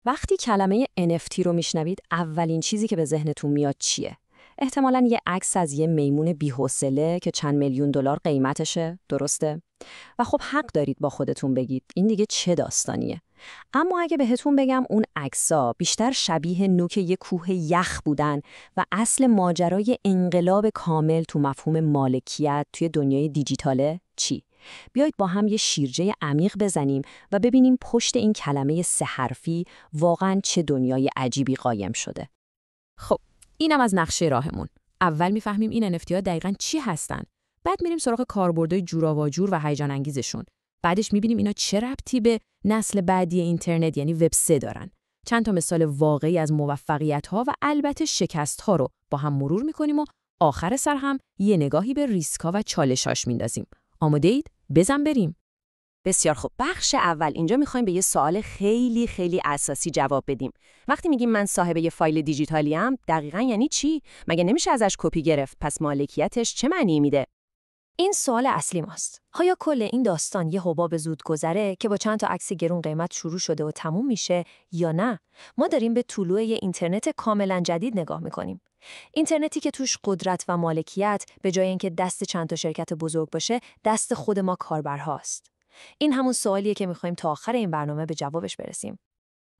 وقتی کلمه NFT رو میشنوید اولین چیزی که به ذهنتون میاد چیه؟ احتمالاً یه عکس از یه میمون بی‌حوصله که چند میلیون دلار قیمتشه، درسته؟ و خب حق دارید با خودتون بگید این دیگه چه داستانیه؟ اما اگه بهتون بگم اون عکس‌ها بیشتر شبیه نوک یه کوه یخ بودن و اصل ماجرای انقلاب کامل تو مفهوم مالکیت توی دنیای دیجیتاله، چی؟ بیایید با هم یه شیرجه عمیق بزنیم و ببینیم پشت این کلمه سه حرفی واقعاً چه دنیای عجیبی قایم شده. خب، اینم از نقشه راهمون. اول میفهمیم این NFT‌ها دقیقاً چی هستن. بعد میریم سراغ کاربردهای جوراواجور و هیجان انگیزشون. بعدش میبینیم اینا چه ربطی به نسل بعدی اینترنت یعنی وب 3 دارن. چند تا مثال واقعی از موفقیت‌ها و البته شکست‌ها رو با هم مرور می‌کنیم و آخر سر هم یه نگاهی به ریسک‌ها و چالش‌هاش میندازیم. آماده‌اید؟ بزن بریم. بسیار خب، بخش اول اینجا میخوایم به یه سوال خیلی اساسی جواب بدیم. وقتی میگیم من صاحب یه فایل دیجیتالیم، دقیقاً یعنی چی؟ مگه نمیشه ازش کپی گرفت؟ پس مالکیتش چه معنی میده؟ این سوال اصلی ماست. آیا کل این داستان یه حباب زودگذره که با چند تا عکس گرون قیمت شروع شده و تموم میشه یا نه؟ ما داریم به طلوع یه اینترنت کاملا جدید نگاه میکنیم. اینترنتی که توش قدرت و مالکیت به جای اینکه دست چند تا شرکت بزرگ باشه، دست خود ما کاربرهاست. این همون سوالیه که میخوایم تا آخر این برنامه به جوابش برسیم.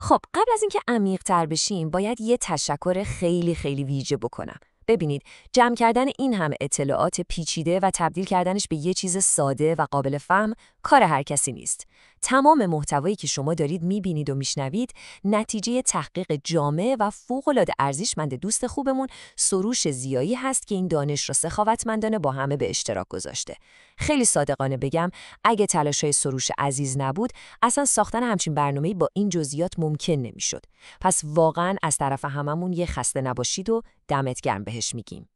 خب، قبل از اینکه عمیق‌تر بشیم، باید یه تشکر خیلی ویژه بکنم. ببینید، جمع کردن این همه اطلاعات پیچیده و تبدیل کردنش به یه چیز ساده و قابل فهم کار هر کسی نیست. تمام محتوایی که شما دارید می‌بینید و میشنوید نتیجه تحقیق جامع و فوق‌العاده ارزشمند دوست خوبمون سروش زیایی هست که این دانش را سخاوتمندانه با همه به اشتراک گذاشته. خیلی صادقانه بگم، اگه تلاش‌های سروش عزیز نبود، اصلا ساختن همچین برنامه‌ای با این جزئیات ممکن نمی‌شد. پس واقعاً از طرف هممون یه خسته نباشید و دمت گرم بهش میگیم.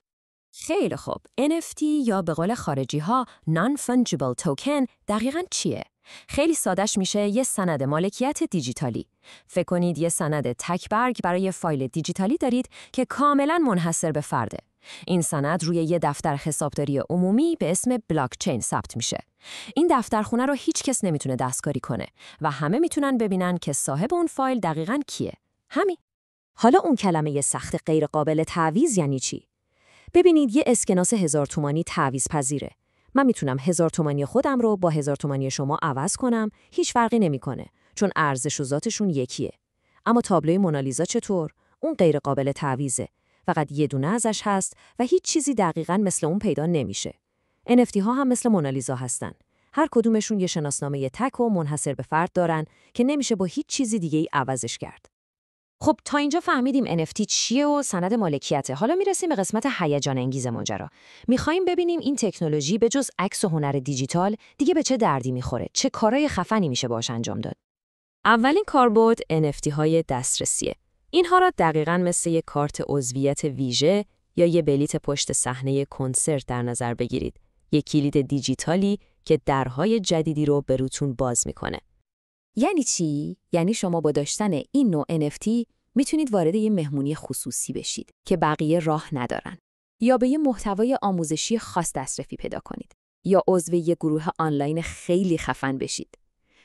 خیلی خوب. NFT یا به قول خارجی‌ها Non-Fungible Token دقیقاً چیه؟ خیلی سادهش میشه یه سند مالکیت دیجیتالی. فکر کنید یه سند تک برگ برای یه فایل دیجیتالی دارید که کاملاً منحصر به فرده. این سند روی یه دفتر حسابداری عمومی به اسم بلاکچین ثبت میشه. این دفترخونه رو هیچ کس نمیتونه دستکاری کنه و همه میتونن ببینن که صاحب اون فایل دقیقاً کیه. همین. حالا اون کلمه سخت غیر قابل تعویض یعنی چی؟ ببینید، یه اسکناس 1000 تومانی تعویض پذیره. من میتونم 1000 تومانی خودم رو با 1000 تومانی شما عوض کنم، هیچ فرقی نمیکنه چون ارزش و ذاتشون یکیه. اما تابلوی مونالیزا چطور؟ اون غیر قابل تعویضه. فقط یه دونه ازش هست و هیچ چیزی دقیقاً مثل اون پیدا نمیشه. NFT ها هم مثل مونالیزا هستن. هر کدومشون یه شناسنامه تک و منحصر به فرد دارن که نمیشه با هیچ چیزی دیگه‌ای عوضش کرد. خب، تا اینجا فهمیدیم NFT چیه و سند مالکیته. حالا میرسیم به قسمت هیجان انگیز ماجرا. میخوایم ببینیم این تکنولوژی به جز عکس و هنر دیجیتال دیگه به چه دردی میخوره؟ چه کارهای خفنی میشه باهاش انجام داد؟ اولین کاربرد NFT های دسترسیه. اینها را دقیقاً مثل یک کارت عضویت ویژه یا یه بلیت پشت صحنه کنسرت در نظر بگیرید. یک کلید دیجیتالی که درهای جدیدی رو به روتون باز میکنه. یعنی چی؟ یعنی شما با داشتن این نوع NFT میتونید وارد یه مهمونی خصوصی بشید که بقیه راه ندارن، یا به یه محتوای آموزشی خاص دسترسی پیدا کنید، یا عضو یه گروه آنلاین خیلی خفن بشید.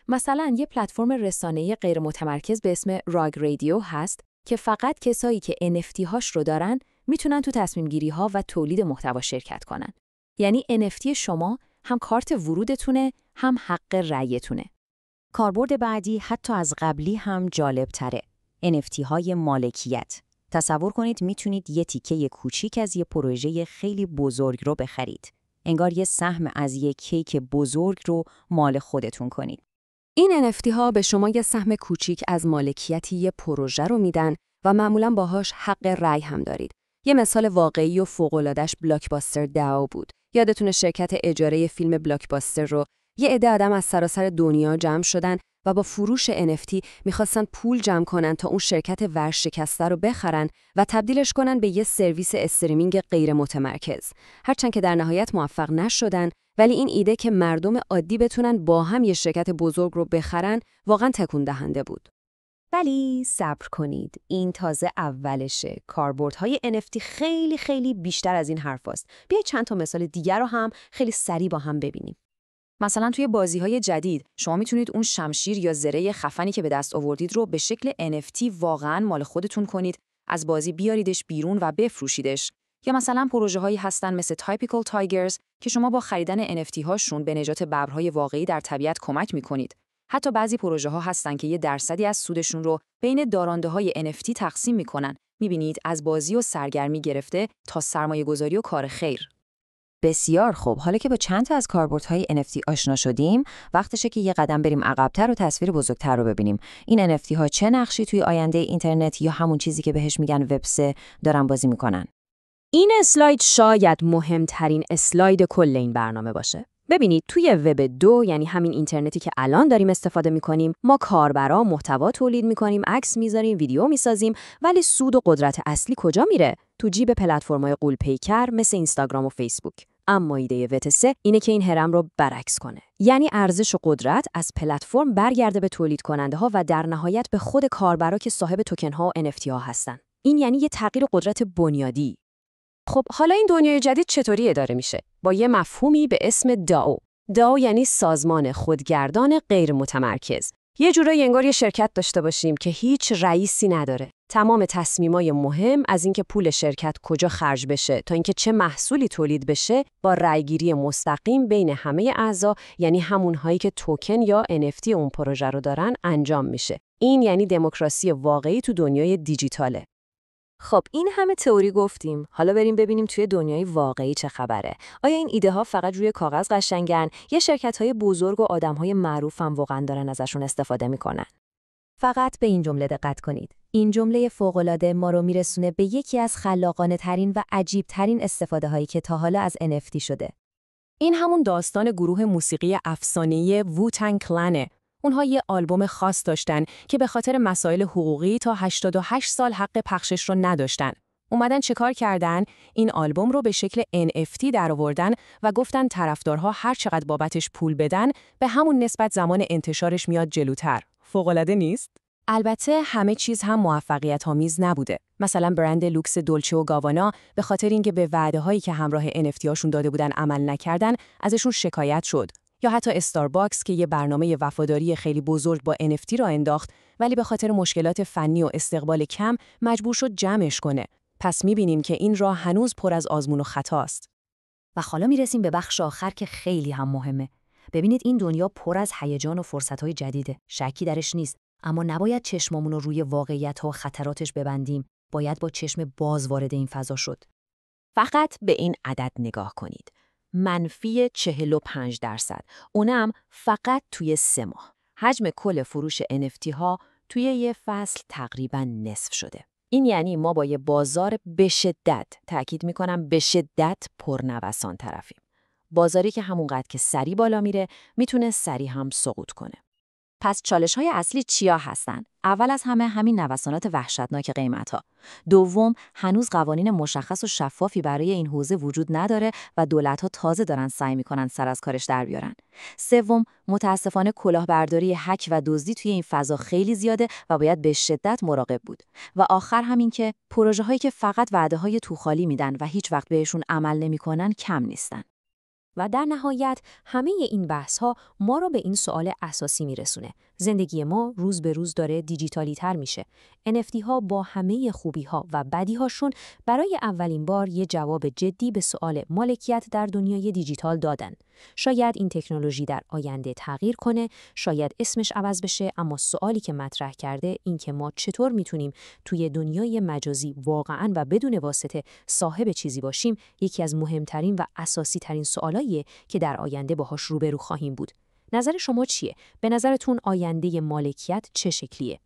مثلا یه پلتفرم رسانه‌ای غیر متمرکز به اسم راگ رادیو هست که فقط کسایی که NFT هاش رو دارن میتونن تو تصمیم گیری ها و تولید محتوا شرکت کنن. یعنی NFT شما هم کارت ورودتونه، هم حق رأیتونه. کاربرد بعدی حتی از قبلی هم جالب تره. NFT های مالکیت. تصور کنید میتونید یه تیکه کوچیک از یه پروژه خیلی بزرگ رو بخرید. انگار یه سهم از یه کیک بزرگ رو مال خودتون کنید. این NFT ها به شما یه سهم کوچیک از مالکیتی یه پروژه رو میدن و معمولاً باهاش حق رأی هم دارید. یه مثال واقعی و فوق‌العاده‌اش بلاکباستر داو بود. یادتونه شرکت اجاره فیلم بلاکباستر رو یه عده آدم از سراسر دنیا جمع شدن و با فروش NFT میخواستن پول جمع کنن تا اون شرکت ورشکسته رو بخرن و تبدیلش کنن به یه سرویس استریمینگ غیر متمرکز. هرچند که در نهایت موفق نشدن، ولی این ایده که مردم عادی بتونن با هم یه شرکت بزرگ رو بخرن واقعا تکون دهنده بود. ولی صبر کنید، این تازه اولشه. کاربردهای NFT خیلی بیشتر از این حرف هست. بیایید چند تا مثال دیگر رو هم خیلی سریع با هم ببینیم. مثلا توی بازی‌های جدید شما میتونید اون شمشیر یا زره خفنی که به دست آوردید رو به شکل NFT واقعاً مال خودتون کنید، از بازی بیاریدش بیرون و بفروشیدش. یا مثلا پروژه‌هایی هستن مثل Typical Tigers که شما با خریدن NFT هاشون به نجات ببرهای واقعی در طبیعت کمک می‌کنید. حتی بعضی پروژه‌ها هستن که یه درصدی از سودشون رو بین دارنده‌های NFT تقسیم می‌کنن. می‌بینید از بازی و سرگرمی گرفته تا سرمایه‌گذاری و کار خیر. بسیار خوب. حالا که با چند تا از کاربردهای NFT آشنا شدیم، وقتشه که یه قدم بریم عقب‌تر و تصویر بزرگتر رو ببینیم. این NFT ها چه نقشی توی آینده اینترنت یا همون چیزی که بهش میگن وب 3 دارن بازی میکنن؟ این اسلاید شاید مهمترین اسلاید کل این برنامه باشه. ببینید توی وب 2 یعنی همین اینترنتی که الان داریم استفاده می‌کنیم، ما کاربرا محتوا تولید می‌کنیم، عکس می‌ذاریم، ویدیو می‌سازیم، ولی سود و قدرت اصلی کجا میره؟ تو جیب پلتفرم‌های غول‌پیکر مثل اینستاگرام و فیسبوک. اما ایده وب 3 اینه که این هرم رو برعکس کنه. یعنی ارزش و قدرت از پلتفرم برگرده به تولید کننده‌ها و در نهایت به خود کاربرا که صاحب توکن‌ها و NFT ها هستن. این یعنی یه تغییر قدرت بنیادی. خب حالا این دنیای جدید چطوری اداره میشه؟ با یه مفهومی به اسم داو. داو یعنی سازمان خودگردان غیر متمرکز. یه جورایی انگار یه شرکت داشته باشیم که هیچ رئیسی نداره. تمام تصمیمای مهم از اینکه پول شرکت کجا خرج بشه تا اینکه چه محصولی تولید بشه با رأیگیری مستقیم بین همه اعضا، یعنی همونهایی که توکن یا NFT اون پروژه رو دارن، انجام میشه. این یعنی دموکراسی واقعی تو دنیای دیجیتاله. خب این همه تئوری گفتیم، حالا بریم ببینیم توی دنیای واقعی چه خبره. آیا این ایده ها فقط روی کاغذ قشنگن یا شرکت‌های بزرگ و آدم‌های معروف هم واقعا دارن ازشون استفاده میکنن؟ فقط به این جمله دقت کنید. این جمله فوق‌العاده ما رو میرسونه به یکی از خلاقانه‌ترین و عجیب‌ترین استفاده‌هایی که تا حالا از NFT شده. این همون داستان گروه موسیقی افسانه‌ای ووتنگ کلنه. اونها یه آلبوم خاص داشتن که به خاطر مسائل حقوقی تا 88 سال حق پخشش رو نداشتن. اومدن چیکار کردن؟ این آلبوم رو به شکل NFT درآوردن و گفتن طرفدارها هر چقدر بابتش پول بدن به همون نسبت زمان انتشارش میاد جلوتر. فوق‌العاده نیست؟ البته همه چیز هم موفقیت‌آمیز نبوده. مثلا برند لوکس دولچه و گاوانا به خاطر اینکه به وعده‌هایی که همراه NFT هاشون داده بودن عمل نکردن، ازشون شکایت شد. یا حتی استارباکس که یه برنامه وفاداری خیلی بزرگ با NFT را انداخت، ولی به خاطر مشکلات فنی و استقبال کم مجبور شد جمعش کنه. پس می‌بینیم که این راه هنوز پر از آزمون و خطاست. و حالا میرسیم به بخش آخر که خیلی هم مهمه. ببینید این دنیا پر از هیجان و فرصت‌های جدیده. شکی درش نیست. اما نباید چشممون رو روی واقعیت‌ها و خطراتش ببندیم. باید با چشم باز وارد این فضا شد. فقط به این عدد نگاه کنید. منفی 45%. اونم فقط توی 3 ماه. حجم کل فروش NFT ها توی یه فصل تقریباً نصف شده. این یعنی ما با یه بازار به شدت، تأکید میکنم به شدت پرنوسان طرفیم. بازاری که همونقدر که سریع بالا میره میتونه سریع هم سقوط کنه. پس چالش‌های اصلی چیا هستن؟ اول از همه همین نوسانات وحشتناک قیمت‌ها. دوم، هنوز قوانین مشخص و شفافی برای این حوزه وجود نداره و دولت‌ها تازه دارن سعی می‌کنن سر از کارش در بیارن. سوم، متأسفانه کلاهبرداری هک و دزدی توی این فضا خیلی زیاده و باید به شدت مراقب بود. و آخر همین که پروژه‌هایی که فقط وعده‌های توخالی میدن و هیچ وقت بهشون عمل نمی‌کنن کم نیستن. و در نهایت همه این بحث‌ها ما رو به این سوال اساسی میرسونه. زندگی ما روز به روز داره دیجیتالی تر میشه. NFT ها با همه خوبی ها و بدی هاشون برای اولین بار یه جواب جدی به سوال مالکیت در دنیای دیجیتال دادن. شاید این تکنولوژی در آینده تغییر کنه، شاید اسمش عوض بشه، اما سوالی که مطرح کرده این که ما چطور میتونیم توی دنیای مجازی واقعاً و بدون واسطه صاحب چیزی باشیم، یکی از مهمترین و اساسی ترین سوالاییه که در آینده باهاش روبرو خواهیم بود. نظر شما چیه؟ به نظرتون آینده مالکیت چه شکلیه؟